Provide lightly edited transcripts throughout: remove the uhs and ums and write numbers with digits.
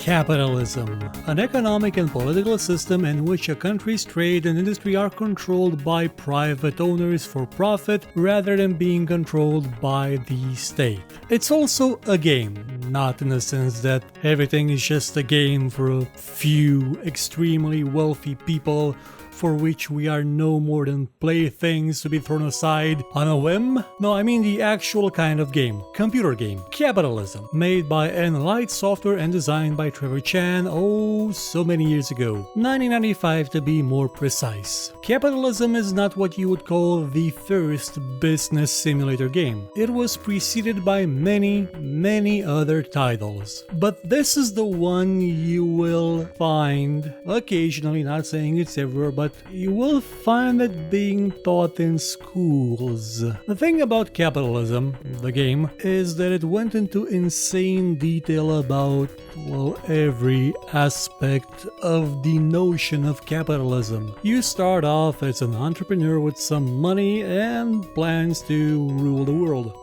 Capitalism, an economic and political system in which a country's trade and industry are controlled by private owners for profit rather than being controlled by the state. It's also a game, not in the sense that everything is just a game for a few extremely wealthy people for which we are no more than playthings to be thrown aside on a whim. No, I mean the actual kind of game. Computer game. Capitalism. Made by Enlight software and designed by Trevor Chan, oh, so many years ago. 1995 to be more precise. Capitalism is not what you would call the first business simulator game. It was preceded by many other titles. But this is the one you will find occasionally, not saying it's everywhere, but you will find it being taught in schools. The thing about Capitalism, the game, is that it went into insane detail about, well, every aspect of the notion of capitalism. You start off as an entrepreneur with some money and plans to rule the world.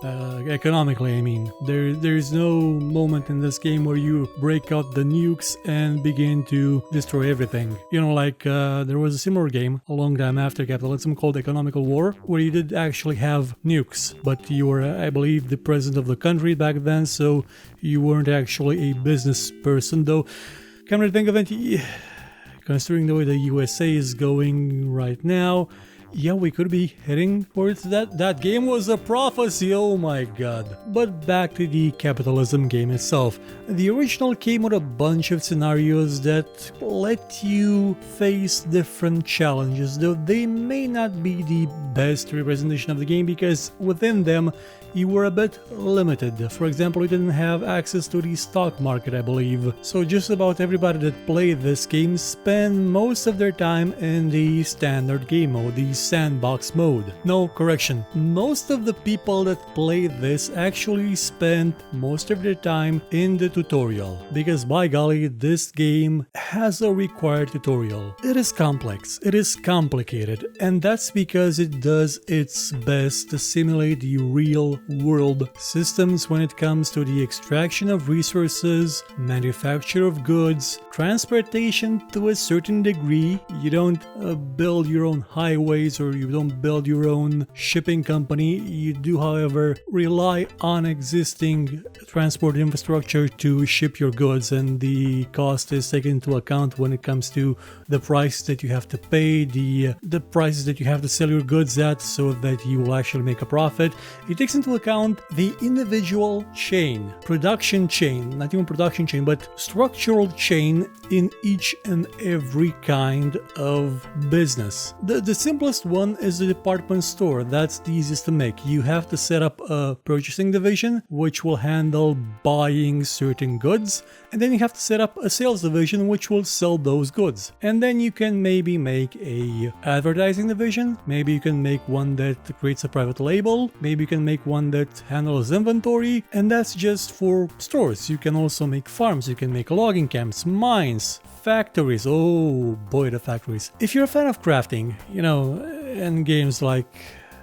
Economically, I mean. There's no moment in this game where you break out the nukes and begin to destroy everything. You know, like there was a similar game a long time after Capitalism called Economical War, where you did actually have nukes, but you were, I believe, the president of the country back then, so you weren't actually a business person, though. Come to think of it, considering the way the USA is going right now, yeah, we could be heading towards that. That game was a prophecy, oh my god. But back to the Capitalism game itself. The original came with a bunch of scenarios that let you face different challenges, though they may not be the best representation of the game because within them you were a bit limited. For example, you didn't have access to the stock market, I believe. So just about everybody that played this game spent most of their time in the standard game mode, the sandbox mode. No, correction. Most of the people that played this actually spent most of their time in the tutorial. Because by golly, this game has a required tutorial. It is complex, it is complicated, and that's because it does its best to simulate the real world systems when it comes to the extraction of resources, manufacture of goods, transportation to a certain degree. You don't build your own highways or you don't build your own shipping company. You do, however, rely on existing transport infrastructure to ship your goods, and the cost is taken into account when it comes to the price that you have to pay, the prices that you have to sell your goods at so that you will actually make a profit. It takes into account the individual chain, production chain, not even production chain, but structural chain in each and every kind of business. The simplest one is the department store. That's the easiest to make. You have to set up a purchasing division which will handle buying certain goods, and then you have to set up a sales division which will sell those goods. And then you can maybe make a advertising division, maybe you can make one that creates a private label, maybe you can make one that handles inventory, and that's just for stores. You can also make farms, you can make logging camps, mines, factories. Oh boy, the factories. If you're a fan of crafting, you know, and games like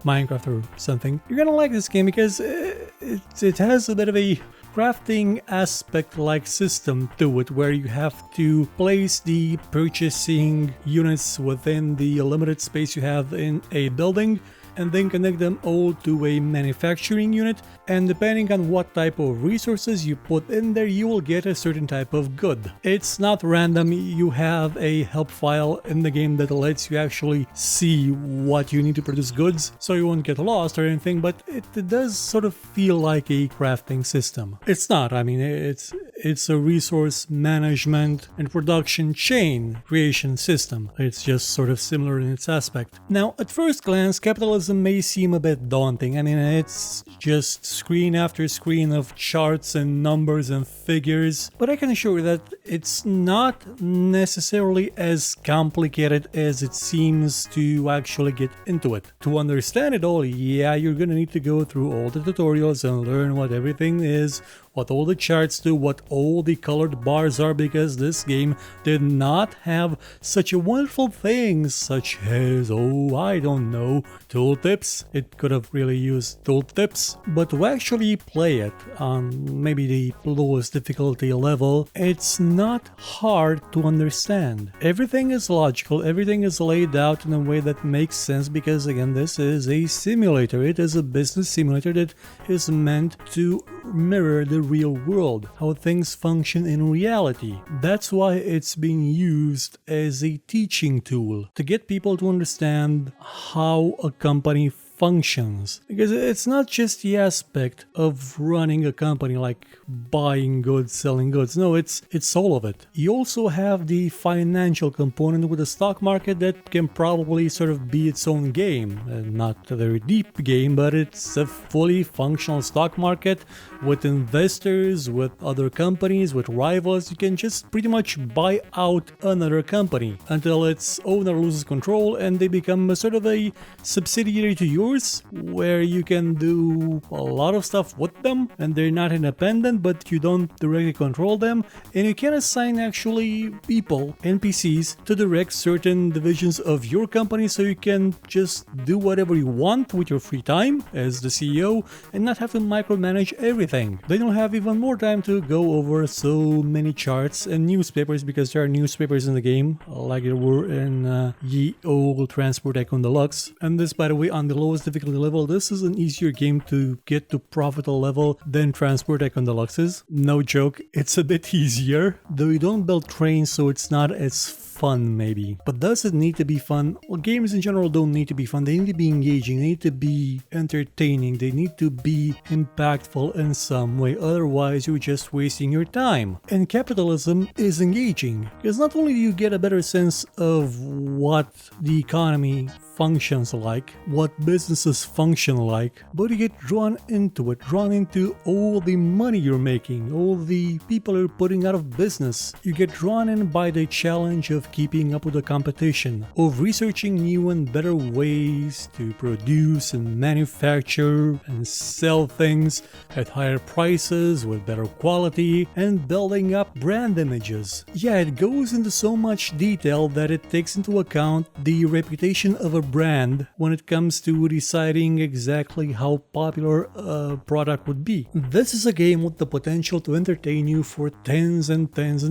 Minecraft or something, you're gonna like this game because it has a bit of a crafting aspect like system to it, where you have to place the purchasing units within the limited space you have in a building and then connect them all to a manufacturing unit, and depending on what type of resources you put in there, you will get a certain type of good. It's not random. You have a help file in the game that lets you actually see what you need to produce goods, so you won't get lost or anything, but it does sort of feel like a crafting system. It's not. I mean, it's a resource management and production chain creation system. It's just sort of similar in its aspect. Now, at first glance, Capitalism may seem a bit daunting. I mean, it's just screen after screen of charts and numbers and figures, but I can assure you that it's not necessarily as complicated as it seems to actually get into it. To understand it all, yeah, you're gonna need to go through all the tutorials and learn what everything is, what all the charts do, what all the colored bars are, because this game did not have such a wonderful things such as, oh, I don't know, tooltips. It could have really used tooltips, but to actually play it on maybe the lowest difficulty level, it's not hard to understand. Everything is logical, everything is laid out in a way that makes sense, because again, this is a simulator. It is a business simulator that is meant to mirror the real world, how things function in reality. That's why it's being used as a teaching tool to get people to understand how a company functions, because it's not just the aspect of running a company like buying goods, selling goods. No, it's all of it. You also have the financial component with the stock market that can probably sort of be its own game. Not a very deep game, but it's a fully functional stock market with investors, with other companies, with rivals. You can just pretty much buy out another company until its owner loses control and they become a sort of a subsidiary to yours, where you can do a lot of stuff with them and they're not independent, but you don't directly control them, and you can assign actually people, NPCs, to direct certain divisions of your company, so you can just do whatever you want with your free time as the CEO and not have to micromanage everything. They don't have even more time to go over so many charts and newspapers, because there are newspapers in the game like there were in ye old Transport Tycoon Deluxe. And this, by the way, on the lowest difficulty level, this is an easier game to get to profitable level than Transport Tycoon Deluxe is. No joke, it's a bit easier, though you don't build trains, so it's not as fun maybe. But does it need to be fun? Well, games in general don't need to be fun. They need to be engaging, they need to be entertaining, they need to be impactful in some way, otherwise you're just wasting your time. And Capitalism is engaging, because not only do you get a better sense of what the economy functions like, what businesses function like, but you get drawn into it, drawn into all the money you're making, all the people you're putting out of business. You get drawn in by the challenge of keeping up with the competition, of researching new and better ways to produce and manufacture and sell things at higher prices with better quality, and building up brand images. Yeah, it goes into so much detail that it takes into account the reputation of a brand when it comes to deciding exactly how popular a product would be. This is a game with the potential to entertain you for tens and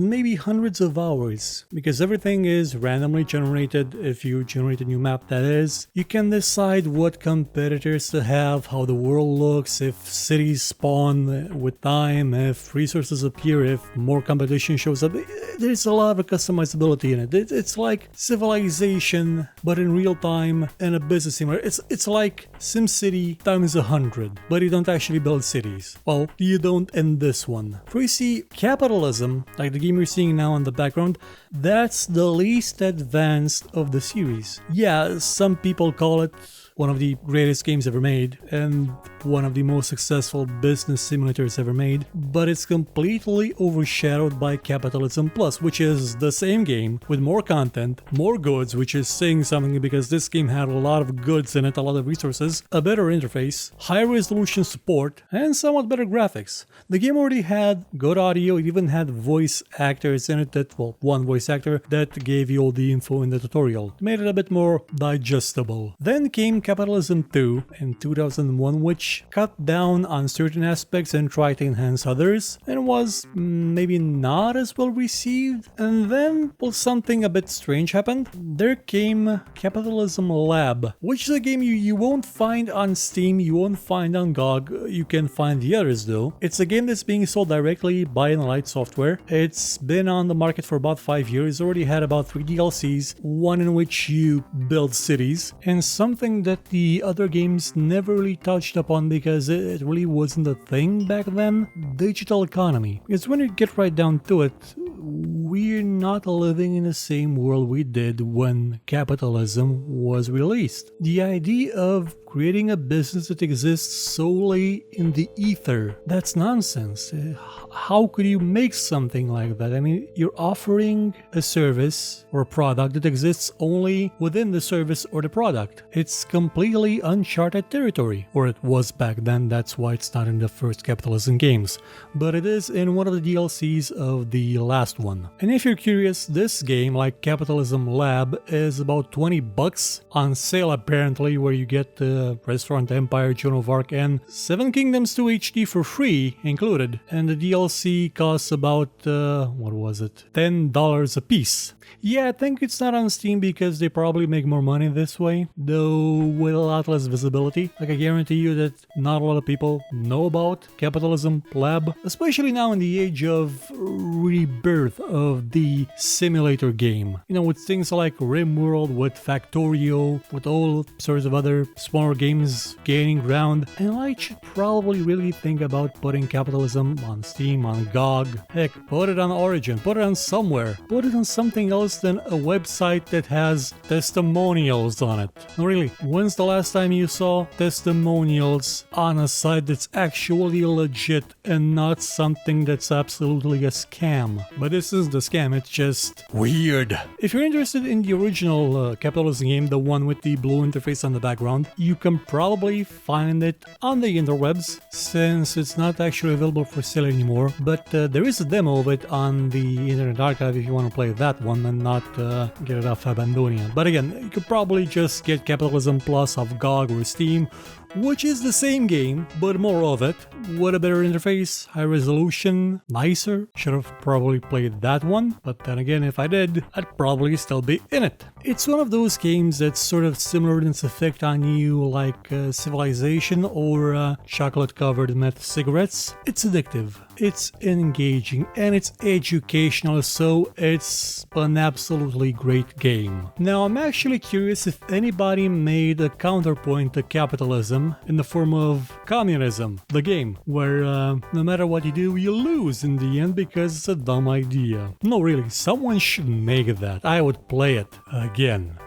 maybe hundreds of hours, because everything is randomly generated. If you generate a new map, that is, you can decide what competitors to have, how the world looks, if cities spawn with time, if resources appear, if more competition shows up. There's a lot of customizability in it. It's like Civilization, but in real time, and a business simulator. It's like SimCity times 100, but you don't actually build cities. Well, you don't in this one. For you see, Capitalism, like the game you're seeing now in the background, that's the least advanced of the series. Yeah, some people call it one of the greatest games ever made and one of the most successful business simulators ever made, but it's completely overshadowed by Capitalism Plus, which is the same game with more content, more goods, which is saying something because this game had a lot of goods in it, a lot of resources, a better interface, high resolution support, and somewhat better graphics. The game already had good audio, it even had voice actors in it that, well, one voice actor that gave you all the info in the tutorial. It made it a bit more digestible. Then came Capitalism 2 in 2001, which cut down on certain aspects and tried to enhance others, and was maybe not as well received. And then, well, something a bit strange happened. There came Capitalism Lab, which is a game you won't find on Steam, you won't find on GOG, you can find the others though. It's a game that's being sold directly by Enlight software. It's been on the market for about 5 years, already had about 3 DLCs, one in which you build cities, and something that the other games never really touched upon because it really wasn't a thing back then: digital economy. Because when you get right down to it, we're not living in the same world we did when capitalism was released. The idea of creating a business that exists solely in the ether, that's nonsense. How could you make something like that? I mean, you're offering a service or a product that exists only within the service or the product. It's completely uncharted territory, or it was back then. That's why it's not in the first Capitalism games, but it is in one of the DLCs of the last one. And if you're curious, this game, like Capitalism Lab, is about $20 on sale apparently, where you get the Restaurant Empire, Joan of Arc, and Seven Kingdoms 2 HD for free included, and the DLC costs about, what was it, $10 a piece. Yeah, I think it's not on Steam because they probably make more money this way, though with a lot less visibility. Like, I guarantee you that not a lot of people know about Capitalism Lab, especially now in the age of rebirth of the simulator game. You know, with things like RimWorld, with Factorio, with all sorts of other smaller games gaining ground, Enlight should probably really think about putting Capitalism on Steam, on GOG. Heck, put it on Origin, put it on somewhere, put it on something else than a website that has testimonials on it. No, really, when's the last time you saw testimonials on a site that's actually legit and not something that's absolutely a scam? But this is the scam, it's just weird. If you're interested in the original Capitalism game, the one with the blue interface on the background, you can probably find it on the interwebs, since it's not actually available for sale anymore, but there is a demo of it on the Internet Archive if you want to play that one and not get it off Abandonia. But again, you could probably just get Capitalism Plus off GOG or Steam, which is the same game, but more of it, with a better interface, high resolution, nicer. Should have probably played that one, but then again, if I did, I'd probably still be in it. It's one of those games that's sort of similar in its effect on you, like Civilization or chocolate-covered meth cigarettes. It's addictive, it's engaging, and it's educational, so it's an absolutely great game. Now, I'm actually curious if anybody made a counterpoint to capitalism in the form of Communism, the game, where no matter what you do, you lose in the end because it's a dumb idea. No, really, someone should make that. I would play it again.